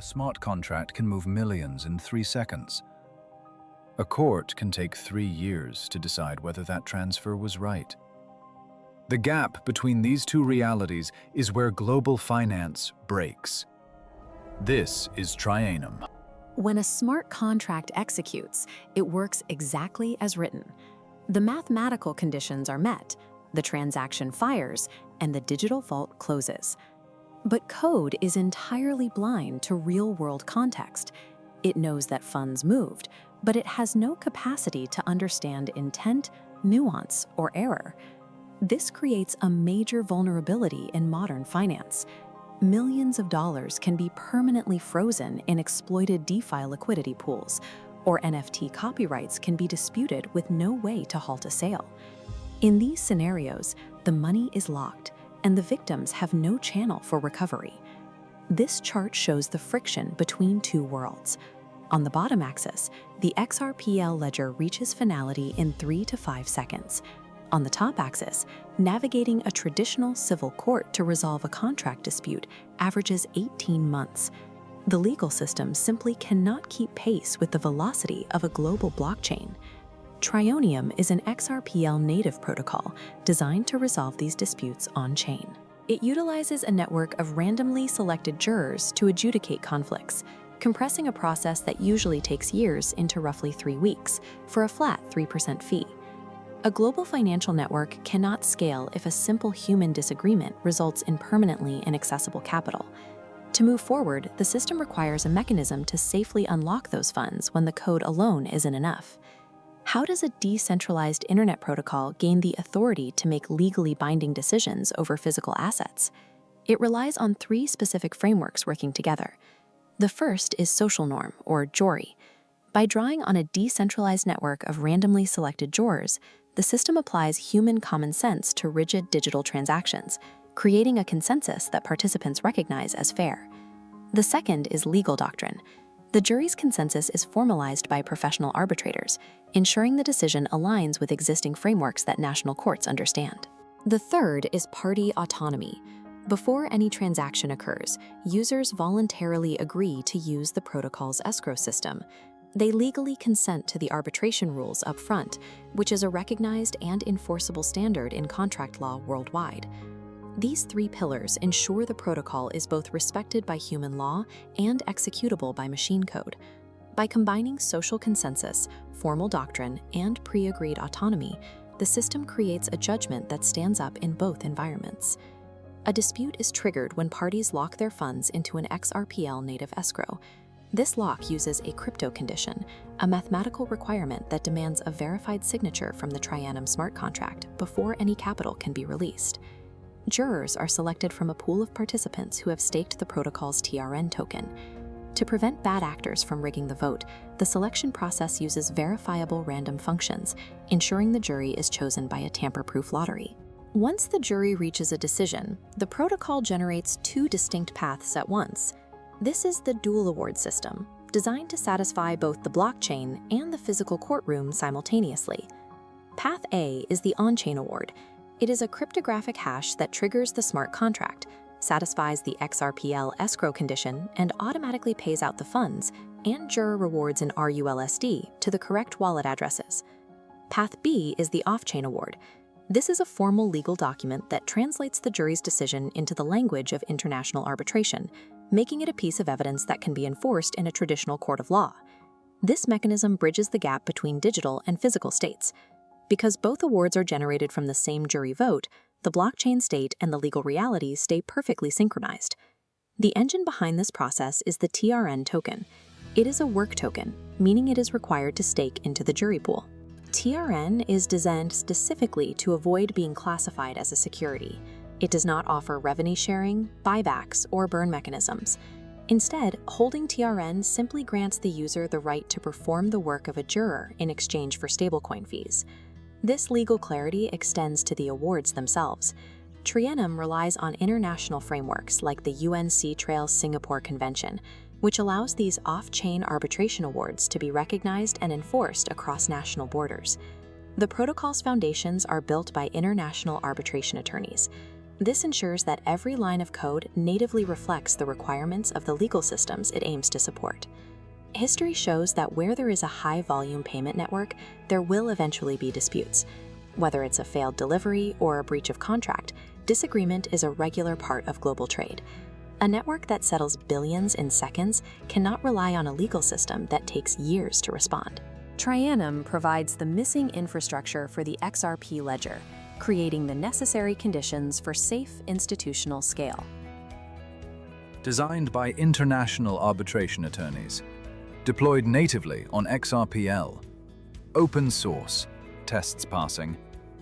a smart contract can move millions in 3 seconds. A court can take 3 years to decide whether that transfer was right. The gap between these two realities is where global finance breaks. This is Trianum. When a smart contract executes, it works exactly as written. The mathematical conditions are met, the transaction fires, and the digital vault closes. But code is entirely blind to real-world context. It knows that funds moved, but it has no capacity to understand intent, nuance, or error. This creates a major vulnerability in modern finance. Millions of dollars can be permanently frozen in exploited DeFi liquidity pools, or NFT copyrights can be disputed with no way to halt a sale. In these scenarios, the money is locked, and the victims have no channel for recovery. This chart shows the friction between two worlds. On the bottom axis, the XRPL ledger reaches finality in 3 to 5 seconds. On the top axis, navigating a traditional civil court to resolve a contract dispute averages 18 months. The legal system simply cannot keep pace with the velocity of a global blockchain. Trianum is an XRPL-native protocol designed to resolve these disputes on-chain. It utilizes a network of randomly selected jurors to adjudicate conflicts, compressing a process that usually takes years into roughly 3 weeks for a flat 3% fee. A global financial network cannot scale if a simple human disagreement results in permanently inaccessible capital. To move forward, the system requires a mechanism to safely unlock those funds when the code alone isn't enough. How does a decentralized internet protocol gain the authority to make legally binding decisions over physical assets? It relies on 3 specific frameworks working together. The first is social norm, or jury. By drawing on a decentralized network of randomly selected jurors, the system applies human common sense to rigid digital transactions, creating a consensus that participants recognize as fair. The second is legal doctrine. The jury's consensus is formalized by professional arbitrators, ensuring the decision aligns with existing frameworks that national courts understand. The third is party autonomy. Before any transaction occurs, users voluntarily agree to use the protocol's escrow system. They legally consent to the arbitration rules up front, which is a recognized and enforceable standard in contract law worldwide. These 3 pillars ensure the protocol is both respected by human law and executable by machine code. By combining social consensus, formal doctrine, and pre-agreed autonomy, the system creates a judgment that stands up in both environments. A dispute is triggered when parties lock their funds into an XRPL-native escrow. This lock uses a crypto condition, a mathematical requirement that demands a verified signature from the Trianum smart contract before any capital can be released. Jurors are selected from a pool of participants who have staked the protocol's TRN token. To prevent bad actors from rigging the vote, the selection process uses verifiable random functions, ensuring the jury is chosen by a tamper-proof lottery. Once the jury reaches a decision, the protocol generates 2 distinct paths at once. This is the dual award system, designed to satisfy both the blockchain and the physical courtroom simultaneously. Path A is the on-chain award. It is a cryptographic hash that triggers the smart contract, satisfies the XRPL escrow condition, and automatically pays out the funds and juror rewards in RULSD to the correct wallet addresses. Path B is the off-chain award. This is a formal legal document that translates the jury's decision into the language of international arbitration, making it a piece of evidence that can be enforced in a traditional court of law. This mechanism bridges the gap between digital and physical states. Because both awards are generated from the same jury vote, the blockchain state and the legal reality stay perfectly synchronized. The engine behind this process is the TRN token. It is a work token, meaning it is required to stake into the jury pool. TRN is designed specifically to avoid being classified as a security. It does not offer revenue sharing, buybacks, or burn mechanisms. Instead, holding TRN simply grants the user the right to perform the work of a juror in exchange for stablecoin fees. This legal clarity extends to the awards themselves. Trianum relies on international frameworks like the UN Sea Trail Singapore Convention, which allows these off-chain arbitration awards to be recognized and enforced across national borders. The protocol's foundations are built by international arbitration attorneys. This ensures that every line of code natively reflects the requirements of the legal systems it aims to support. History shows that where there is a high-volume payment network, there will eventually be disputes. Whether it's a failed delivery or a breach of contract, disagreement is a regular part of global trade. A network that settles billions in seconds cannot rely on a legal system that takes years to respond. Trianum provides the missing infrastructure for the XRP ledger, creating the necessary conditions for safe institutional scale. Designed by international arbitration attorneys, deployed natively on XRPL, open source, tests passing,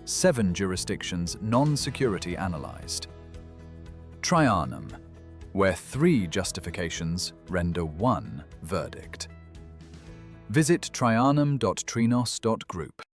7 jurisdictions non-security analyzed. Trianum, where 3 justifications render 1 verdict. Visit trianum.trinos.group.